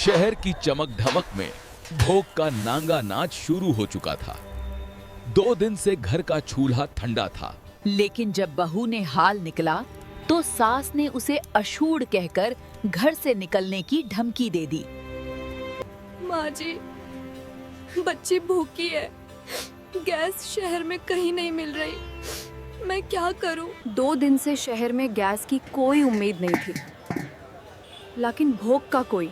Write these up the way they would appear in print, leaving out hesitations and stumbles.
शहर की चमक धमक में भोग का नांगा नाच शुरू हो चुका था। 2 दिन से घर का चूल्हा ठंडा था। लेकिन जब बहू ने हाल निकला तो सास ने उसे अशूड़ कहकर घर से निकलने की धमकी दे दी। माँ जी, बच्ची भूखी है, गैस शहर में कहीं नहीं मिल रही, मैं क्या करूं? 2 दिन से शहर में गैस की कोई उम्मीद नहीं थी, लेकिन भोग का कोई।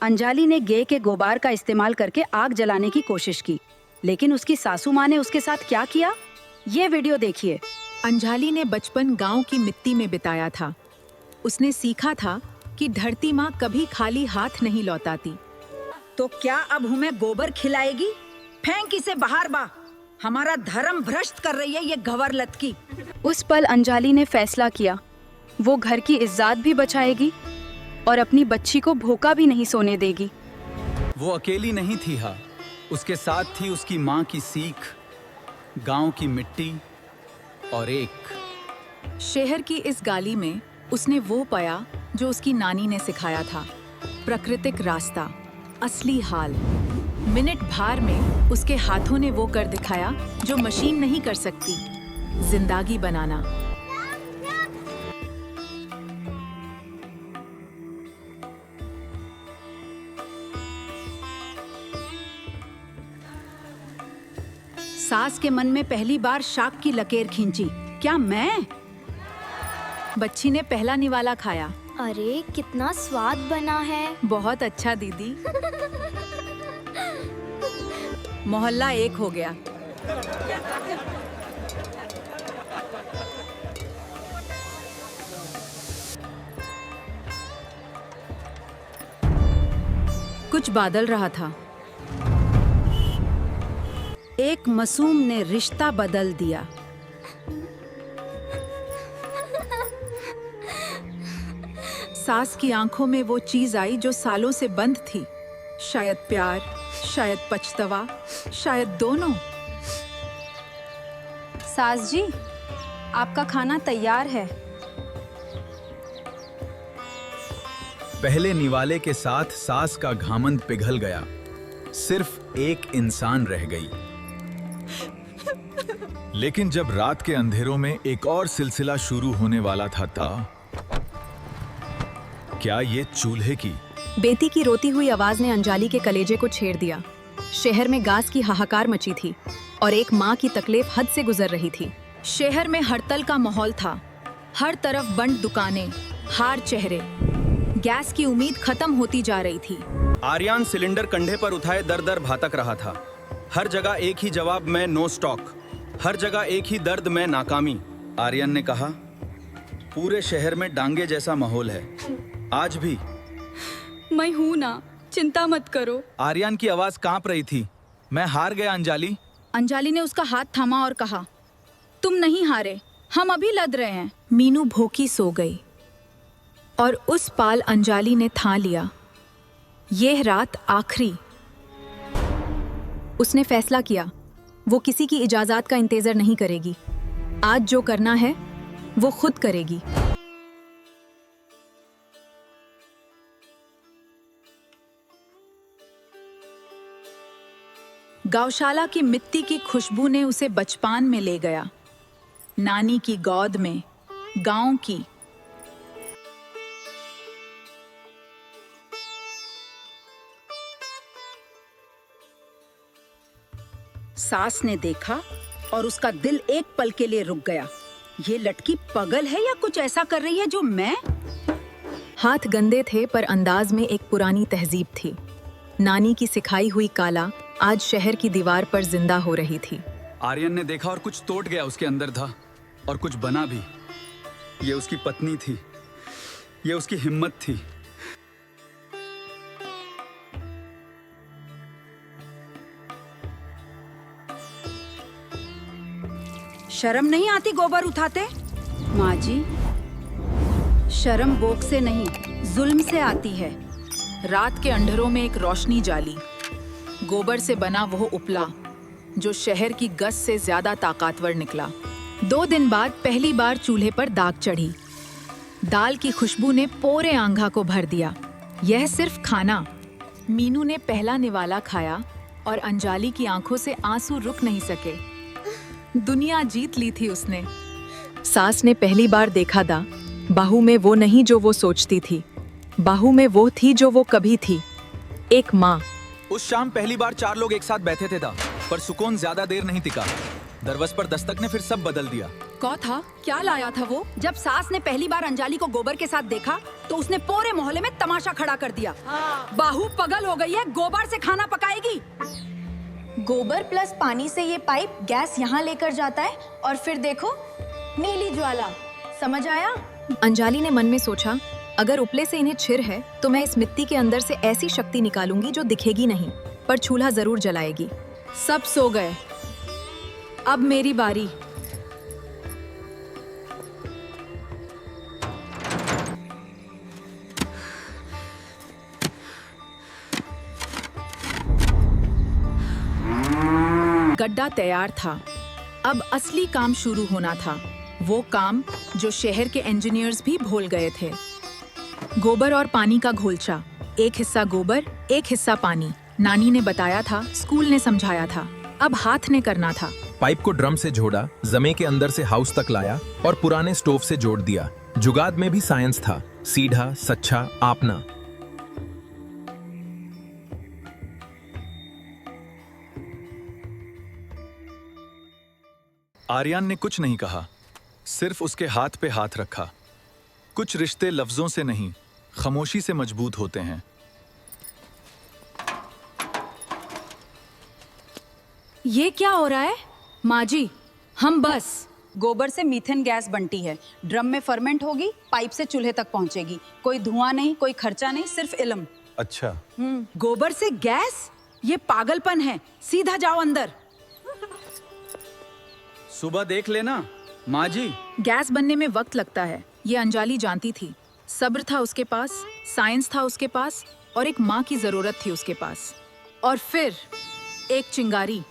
अंजलि ने गे के गोबर का इस्तेमाल करके आग जलाने की कोशिश की, लेकिन उसकी सासू माँ ने उसके साथ क्या किया, ये वीडियो देखिए। अंजलि ने बचपन गांव की मिट्टी में बिताया था। उसने सीखा था कि धरती माँ कभी खाली हाथ नहीं लौटाती। तो क्या अब हमें गोबर खिलाएगी? फेंक इसे बाहर बा, हमारा धर्म भ्रष्ट कर रही है ये गंवर लतकी। उस पल अंजलि ने फैसला किया, वो घर की इज्जत भी बचाएगी और अपनी बच्ची को भूखा भी नहीं सोने देगी। वो अकेली नहीं थी, हाँ, उसके साथ थी उसकी माँ की सीख, गांव की मिट्टी और एक शहर की इस गाली में उसने वो पाया जो उसकी नानी ने सिखाया था, प्राकृतिक रास्ता, असली हाल। मिनट भर में उसके हाथों ने वो कर दिखाया जो मशीन नहीं कर सकती, जिंदगी बनाना। सास के मन में पहली बार शाक की लकीर खींची, क्या मैं? बच्ची ने पहला निवाला खाया। अरे कितना स्वाद बना है। बहुत अच्छा दीदी। मोहल्ला एक हो गया। कुछ बादल रहा था। एक मासूम ने रिश्ता बदल दिया। सास की आंखों में वो चीज आई जो सालों से बंद थी, शायद प्यार, शायद पछतावा, शायद दोनों। सास जी, आपका खाना तैयार है। पहले निवाले के साथ सास का घामंड पिघल गया, सिर्फ एक इंसान रह गई। लेकिन जब रात के अंधेरों में एक और सिलसिला शुरू होने वाला था, क्या ये चूल्हे की? बेटी की रोती हुई आवाज ने अंजलि के कलेजे को छेड़ दिया। शहर में गैस की हाहाकार मची थी और एक माँ की तकलीफ हद से गुजर रही थी। शहर में हड़ताल का माहौल था, हर तरफ बंद दुकानें, हार चेहरे। गैस की उम्मीद खत्म होती जा रही थी। आर्यन सिलेंडर कंधे पर उठाए दर दर भातक रहा था। हर जगह एक ही जवाब में नो स्टॉक, हर जगह एक ही दर्द में नाकामी। आर्यन ने कहा, पूरे शहर में डांगे जैसा माहौल है, आज भी। मैं हूं ना, चिंता मत करो। आर्यन की आवाज कांप रही थी। मैं हार गया अंजलि। अंजलि ने उसका हाथ थामा और कहा, तुम नहीं हारे, हम अभी लड़ रहे हैं। मीनू भूखी सो गई और उस पाल अंजलि ने ठान लिया, यह रात आखिरी। उसने फैसला किया, वो किसी की इजाजत का इंतजार नहीं करेगी। आज जो करना है वो खुद करेगी। गौशाला की मिट्टी की खुशबू ने उसे बचपन में ले गया, नानी की गोद में, गांव की। सास ने देखा और उसका दिल एक पल के लिए रुक गया। ये लड़की पागल है या कुछ ऐसा कर रही है जो मैं? हाथ गंदे थे पर अंदाज में एक पुरानी तहजीब थी। नानी की सिखाई हुई काला आज शहर की दीवार पर जिंदा हो रही थी। आर्यन ने देखा और कुछ टूट गया उसके अंदर था, और कुछ बना भी। ये उसकी पत्नी थी, ये उसकी हिम्मत थी। शर्म नहीं आती गोबर उठाते? माँ जी, शर्म बोक से नहीं, जुल्म से आती है। रात के अंधेरों में एक रोशनी जाली, गोबर से बना वो उपला, जो शहर की गज से ज्यादा ताकतवर निकला। 2 दिन बाद पहली बार चूल्हे पर दाग चढ़ी। दाल की खुशबू ने पूरे आंगा को भर दिया। यह सिर्फ खाना। मीनू ने पहला निवाला खाया और अंजाली की आंखों से आंसू रुक नहीं सके। दुनिया जीत ली थी उसने। सास ने पहली बार देखा था, बहू में वो नहीं जो वो सोचती थी, बहू में वो थी जो वो कभी थी, एक माँ। उस शाम पहली बार 4 लोग एक साथ बैठे थे पर सुकून ज्यादा देर नहीं टिका। दरवाजे पर दस्तक ने फिर सब बदल दिया। कौन था? क्या लाया था वो? जब सास ने पहली बार अंजाली को गोबर के साथ देखा तो उसने पूरे मोहल्ले में तमाशा खड़ा कर दिया। बहू पागल हो गई है, गोबर से खाना पकाएगी। गोबर प्लस पानी से ये पाइप गैस यहाँ लेकर जाता है और फिर देखो नीली ज्वाला। समझ आया? अंजाली ने मन में सोचा, अगर उपले से इन्हें छिर है तो मैं इस मिट्टी के अंदर से ऐसी शक्ति निकालूंगी जो दिखेगी नहीं, पर चूल्हा जरूर जलाएगी। सब सो गए, अब मेरी बारी। गड्ढा तैयार था। अब असली काम शुरू होना था, वो काम जो शहर के इंजीनियर्स भी भूल गए थे। गोबर और पानी का घोलचा, एक हिस्सा गोबर, एक हिस्सा पानी। नानी ने बताया था, स्कूल ने समझाया था, अब हाथ ने करना था। पाइप को ड्रम से जोड़ा, जमे के अंदर से हाउस तक लाया और पुराने स्टोव से जोड़ दिया। जुगाड़ में भी साइंस था, सीधा, सच्चा, आपना। आर्यन ने कुछ नहीं कहा, सिर्फ उसके हाथ पे हाथ रखा। कुछ रिश्ते लफ्जों से नहीं, खामोशी से मजबूत होते हैं। ये क्या हो रहा है? माँ जी, हम बस गोबर से मीथेन गैस बनती है, ड्रम में फर्मेंट होगी, पाइप से चूल्हे तक पहुंचेगी। कोई धुआं नहीं, कोई खर्चा नहीं, सिर्फ इल्म। अच्छा, गोबर से गैस? ये पागलपन है। सीधा जाओ अंदर। सुबह देख लेना माँ जी। गैस बनने में वक्त लगता है, ये अंजाली जानती थी। सब्र था उसके पास, साइंस था उसके पास, और एक माँ की जरूरत थी उसके पास। और फिर एक चिंगारी।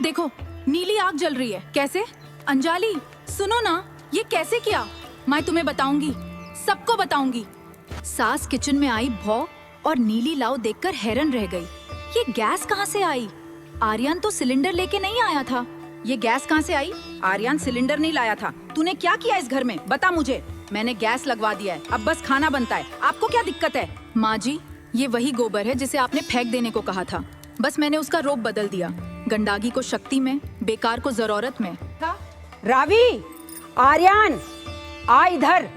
देखो, नीली आग जल रही है। कैसे? अंजाली, सुनो ना, ये कैसे किया? मैं तुम्हें बताऊंगी, सबको बताऊंगी। सास किचन में आई भौ और नीली लाव देखकर हैरान रह गई। ये गैस कहाँ से आई? आर्यन तो सिलेंडर लेके नहीं आया था। ये गैस कहाँ से आई? आर्यन सिलेंडर नहीं लाया था। तूने क्या किया इस घर में? बता मुझे। मैंने गैस लगवा दिया है, अब बस खाना बनता है। आपको क्या दिक्कत है? माँ जी, ये वही गोबर है जिसे आपने फेंक देने को कहा था। बस मैंने उसका रोप बदल दिया। गंडागी को शक्ति में, बेकार को जरूरत में। रावी, आर्यन, आ इधर।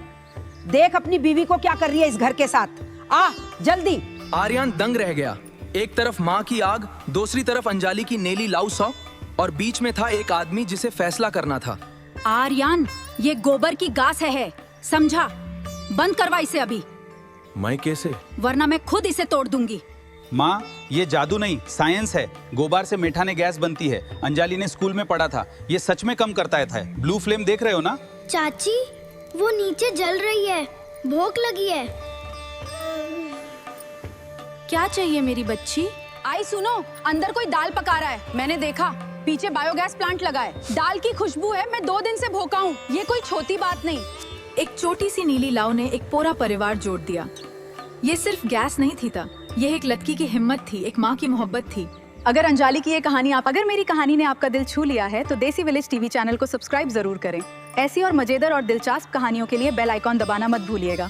देख अपनी बीवी को क्या कर रही है इस घर के साथ। आ जल्दी। आर्यन दंग रह गया। एक तरफ माँ की आग, दूसरी तरफ अंजाली की नेली लाउ सौ, और बीच में था एक आदमी जिसे फैसला करना था। आर्यन, ये गोबर की गास है, समझा? बंद करवा इसे अभी, मैं कैसे? वरना मैं खुद इसे तोड़ दूंगी। माँ, ये जादू नहीं, साइंस है। गोबर से मेठाने गैस बनती है। अंजाली ने स्कूल में पढ़ा था। ये सच में कम करता है। ब्लू फ्लेम देख रहे हो ना? चाची, वो नीचे जल रही है, भूख लगी है। क्या चाहिए मेरी बच्ची? आई सुनो, अंदर कोई दाल पका रहा है। मैंने देखा, पीछे बायोगैस प्लांट लगा है। दाल की खुशबू है, मैं 2 दिन से भूखा हूँ। ये कोई छोटी बात नहीं। एक छोटी सी नीली लाव ने एक पूरा परिवार जोड़ दिया। ये सिर्फ गैस नहीं थी था, यह एक लड़की की हिम्मत थी, एक माँ की मोहब्बत थी। अगर अंजाली की ये कहानी अगर मेरी कहानी ने आपका दिल छू लिया है तो देसी विलेज टीवी चैनल को सब्सक्राइब जरूर करें। ऐसी और मजेदार और दिलचस्प कहानियों के लिए बेल आइकॉन दबाना मत भूलिएगा।